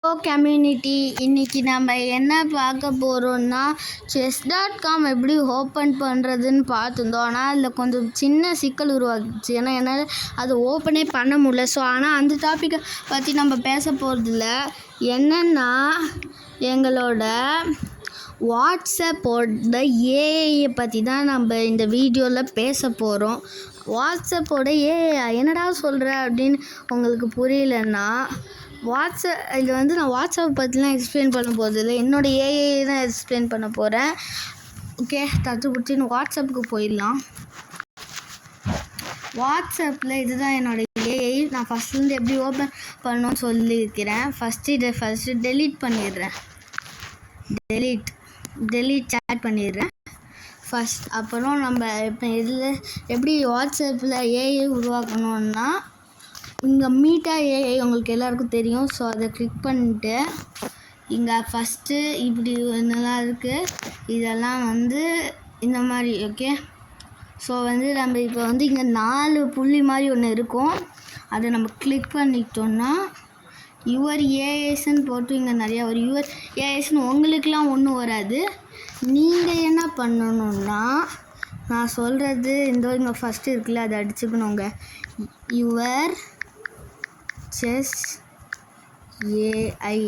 Community இன்னைக்கு நம்ம என்ன பார்க்க போகிறோம்னா chess.com எப்படி ஓப்பன் பண்ணுறதுன்னு பார்த்துருந்தோம். ஆனால் அதில் கொஞ்சம் சின்ன சிக்கல் உருவாக்குச்சு. ஏன்னா என்னால் அதை ஓப்பனே பண்ண முடியல. ஸோ ஆனால் அந்த டாப்பிக்கை பற்றி நம்ம பேச போகிறதில்ல. என்னென்னா எங்களோட வாட்ஸ்அப்போட ஏஐயை பற்றி தான் நம்ம இந்த வீடியோவில் பேச போகிறோம். வாட்ஸ்அப்போட ஏஐ என்னடா சொல்கிற அப்படின்னு உங்களுக்கு புரியலன்னா, இது நான் வாட்ஸ்அப் பற்றிலாம் எக்ஸ்பிளைன் பண்ண போகிறதில்ல, என்னோடய ஏஐ தான் எக்ஸ்பிளைன் பண்ண போகிறேன். ஓகே, தட்டுப்பிடிச்சின்னு வாட்ஸ்அப்புக்கு போயிடலாம். வாட்ஸ்அப்பில் இதுதான் என்னோடய ஏஐ. நான் ஃபஸ்ட்லேருந்து எப்படி ஓப்பன் பண்ணணும்னு சொல்லியிருக்கிறேன். ஃபஸ்ட்டு டெலீட் பண்ணிடுறேன். டெலீட் சேட் பண்ணிடுறேன் ஃபஸ்ட். அப்புறம் நம்ம இப்போ இதில் எப்படி வாட்ஸ்அப்பில் ஏஐ உருவாக்கணுன்னா, இங்கே மீட்டா ஏஐ உங்களுக்கு எல்லாருக்கும் தெரியும். ஸோ அதை கிளிக் பண்ணிட்டு இங்கே ஃபஸ்ட்டு இப்படி நல்லா இருக்குது. இதெல்லாம் இந்த மாதிரி ஓகே. ஸோ நம்ம இப்போ இங்கே 4 புள்ளி மாதிரி ஒன்று இருக்கும். அதை நம்ம கிளிக் பண்ணிட்டோன்னா யுவர் ஏஎஸ்ன்னு போட்டு இங்கே நிறையா ஒரு யுவர் ஏஎஸ்ன்னு உங்களுக்கெலாம் ஒன்றும் வராது. நீங்கள் என்ன பண்ணணுன்னா, நான் சொல்கிறது இங்கே ஃபஸ்ட்டு இருக்குல்ல, அதை அடிச்சுக்கணுங்க. Your chess AI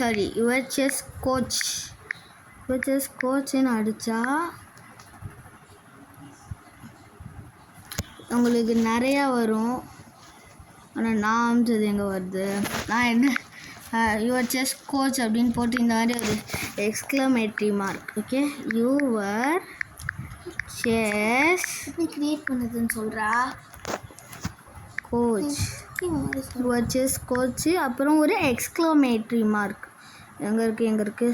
sorry your chess கோச்ன்னு அடித்தா உங்களுக்கு நிறையா வரும். ஆனால் நான் அமைச்சது எங்கே வருது, நான் என்ன யுவர் செஸ் கோச் அப்படின்னு போட்டு இந்த மாதிரி ஒரு exclamatory mark. Okay, your chess create பண்ணதுன்னு சொல்கிறா கோச், யுவர் செஸ் கோச்சு, அப்புறம் ஒரு எக்ஸ்க்ளமேட்டரி மார்க். எங்கே இருக்குது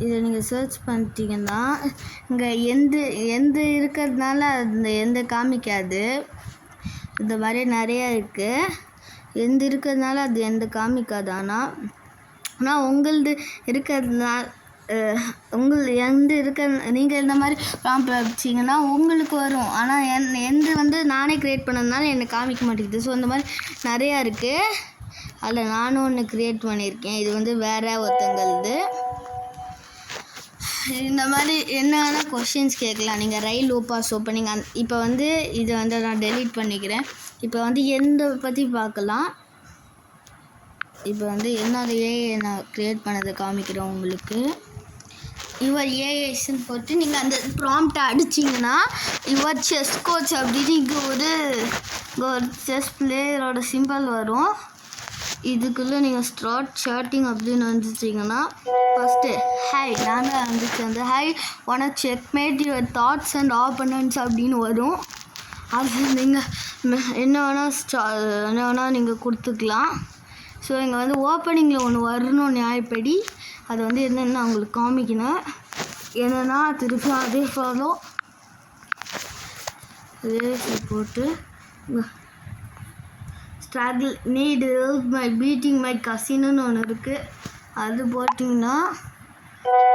இதை நீங்கள் சர்ச் பண்ணிட்டீங்கன்னா இங்கே எந்த இருக்கிறதுனால அந்த எந்த காமிக்காது. இந்த மாதிரி நிறையா இருக்குது. எந்த இருக்கிறதுனால அது எந்த காமிக்காது. ஆனால் உங்களது இருக்கிறதுனால நீங்கள் இந்த மாதிரி ப்ராம்ப்ட் வச்சிங்கன்னா உங்களுக்கு வரும். ஆனால் எந்த நானே க்ரியேட் பண்ணதுனால எனக்கு காமிக்க மாட்டேங்குது. ஸோ இந்த மாதிரி நிறையா இருக்குது. அதில் நானும் ஒன்று க்ரியேட் பண்ணியிருக்கேன். இது வேறு ஒருத்தங்களது. இந்த மாதிரி என்னென்ன கொஷின்ஸ் கேட்கலாம். நீங்கள் ரயில் லூப்பாஸ் ஓப்பனிங் இப்போ இதை நான் டெலீட் பண்ணிக்கிறேன். இப்போ எந்த பற்றி பார்க்கலாம். இப்போ என்னோட ஏஐ நான் க்ரியேட் பண்ணதை காமிக்கிறேன் உங்களுக்கு. யுவர் ஏஐஸ்ன்னு போட்டு நீங்கள் அந்த ப்ராம்ப்டை அடிச்சிங்கன்னா யுவர் செஸ் கோச் அப்படின்னு இங்கே ஒரு செஸ் பிளேயரோட சிம்பிள் வரும். இதுக்குள்ளே நீங்கள் ஸ்டார்ட் சாட்டிங் அப்படின்னு வந்துச்சிங்கன்னா ஃபஸ்ட்டு ஹாய் நான் தான் hi one checkmate your thoughts and opponents அப்படின்னு வரும். அது நீங்கள் என்ன வேணால் நீங்கள் கொடுத்துக்கலாம். ஸோ இங்கே ஓப்பனிங்கில் ஒன்று வரணும் நியாயப்படி. அது என்னென்னா உங்களுக்கு காமிக்கணும். என்னென்னா திருப்பி அதே ஃபாலோ போட்டு struggle need help my beating my கசின்னு ஒன்று இருக்குது. அது போட்டிங்கன்னா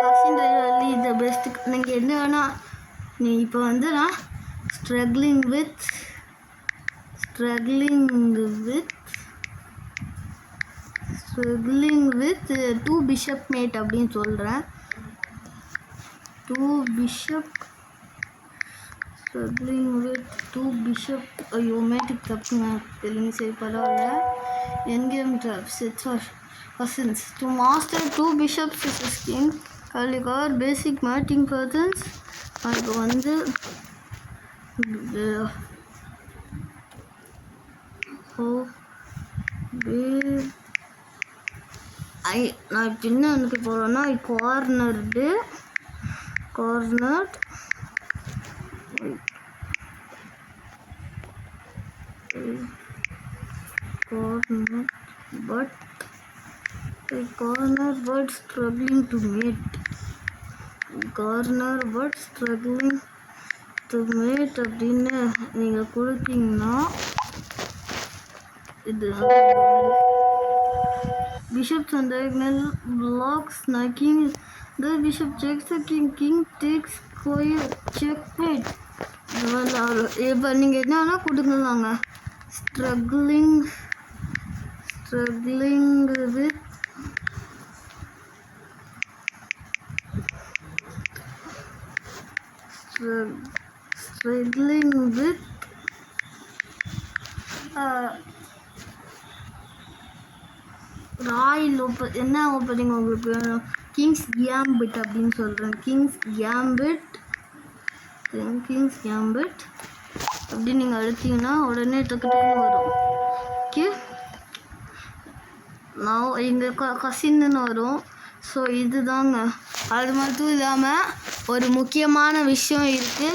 கசின் ரியலி த பெஸ்ட். நீங்கள் என்ன வேணால் இப்போ நான் ஸ்ட்ரகிளிங் வித் 2 பிஷப் மேட் அப்படின்னு சொல்கிறேன். 2 பிஷப் struggling with 2 bishop. ஐயோ மேட்டுக்கு தப்புங்க, தெலுங்கு சரி பரவாயில்ல. Endgame traps it's for persons to master 2 bishops is a king cover basic mating persons. இப்போ நான் இப்போ என்ன எனக்கு போகிறேன்னா cornered but struggling to mate. அப்படின்னு நீங்கள் கொடுத்தீங்கன்னா இது bishops on diagonal blocks knocking the bishop checks the king takes square checkmate. இப்போ நீங்கள் என்னன்னா கொடுக்கலாங்க ஸ்ட்ரகிளிங் struggling with ராயல் என்ன ஓப்பனிங் உங்களுக்கு வேணும்? கிங்ஸ் கேம்பிட் அப்படின்னு சொல்கிறேன். கிங்ஸ் கேம்பிட் அப்படின்னு நீங்கள் அழுத்திங்கன்னா உடனே டக்குன்னு வரும். ஓகே, நான் எங்கள் கசின்னு வரும். ஸோ இதுதாங்க. அது மட்டும் இல்லாமல் ஒரு முக்கியமான விஷயம் இருக்குது.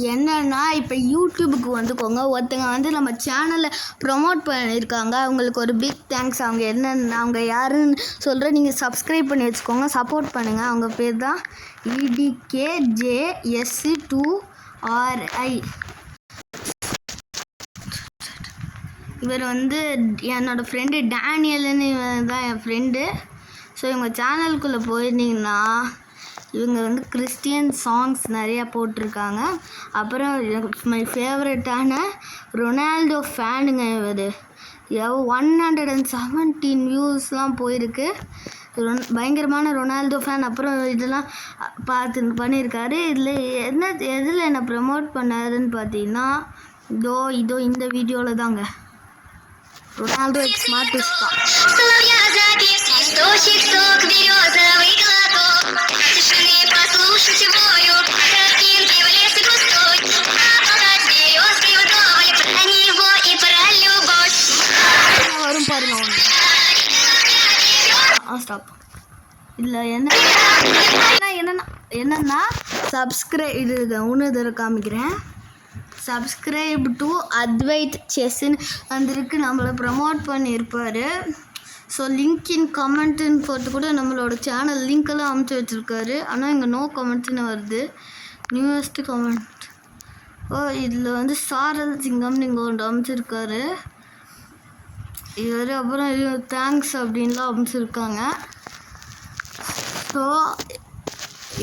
என்னன்னா இப்போ யூடியூபுக்கு வந்துக்கோங்க. ஒருத்தங்க நம்ம சேனலை ப்ரொமோட் பண்ணியிருக்காங்க. அவங்களுக்கு ஒரு பிக் தேங்க்ஸ். அவங்க யாருன்னு சொல்கிற நீங்கள் சப்ஸ்கிரைப் பண்ணி வச்சுக்கோங்க, சப்போர்ட் பண்ணுங்கள். அவங்க பேர் தான் EDKJS2RI. இவர் என்னோடய ஃப்ரெண்டு டேனியல்னு தான் என் ஃப்ரெண்டு. ஸோ இவங்க சேனலுக்குள்ளே போயிருந்தீங்கன்னா இவங்க கிறிஸ்டியன் சாங்ஸ் நிறையா போட்டிருக்காங்க. அப்புறம் மை ஃபேவரட்டான ரொனால்டோ ஃபேனுங்க. இவர் 117 வியூஸ்லாம் போயிருக்கு. பயங்கரமான ரொனால்டோ ஃபேன். அப்புறம் இதெல்லாம் பண்ணியிருக்காரு. எதில் என்னை ப்ரமோட் பண்ணாருன்னு பார்த்தீங்கன்னா இதோ இந்த வீடியோவில் தாங்க. Ronaldo smart Pushpa. வரும் பாருங்க. ஸ்டாப். இல்லை என்னன்னா சப்ஸ்கிரைப் இது ஒன்று காமிக்கிறேன். சப்ஸ்கிரைப் டு அத்வைத் செஸ்ன்னு வந்திருக்கு. நம்மளை ப்ரமோட் பண்ணியிருப்பார். ஸோ லிங்க் இன் கமெண்ட்டுன்னு போட்டு கூட நம்மளோட சேனல் லிங்க்கெல்லாம் அமுச்சு வச்சுருக்காரு. ஆனால் இங்கே நோ கமெண்ட்ஸ்னு வருது. நியூவஸ்ட்டு கமெண்ட். இதில் சாரல் சிங்கம்னு இங்கே ஒன்று அமுச்சிருக்காரு இவர். அப்புறம் தேங்க்ஸ் அப்படின்லாம் அமுச்சிருக்காங்க. ஸோ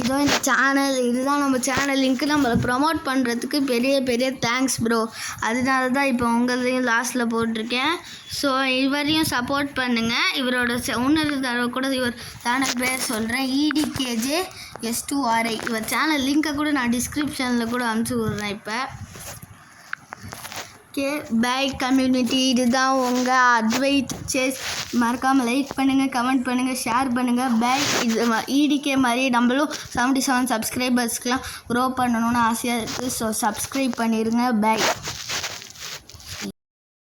இதோ இந்த சேனல், இதுதான் நம்ம சேனல் லிங்க்கு. நம்மளை ப்ரமோட் பண்ணுறதுக்கு பெரிய தேங்க்ஸ் ப்ரோ. அதனால தான் இப்போ உங்களையும் லாஸ்ட்டில் போட்டிருக்கேன். ஸோ இவரையும் சப்போர்ட் பண்ணுங்கள். இவரோட இன்னொரு தடவை கூட இவர் சேனல் பேர் சொல்கிறேன், EDKJS2RI. இவர் சேனல் லிங்க்கை கூட நான் டிஸ்கிரிப்ஷனில் கூட அனுப்பிச்சி விட்றேன். இப்போ ஓகே, பை கம்யூனிட்டி. இதுதான் உங்கள் அத்வைத் செஸ். மறக்காமல் லைக் பண்ணுங்கள், கமெண்ட் பண்ணுங்கள், ஷேர் பண்ணுங்கள். பை. இது EDK மாதிரி நம்மளும் 77 சப்ஸ்கிரைபர்ஸ்க்கெலாம் க்ரோ பண்ணணும்னு ஆசையாக இருக்குது. ஸோ சப்ஸ்கிரைப் பண்ணிடுங்க. பை.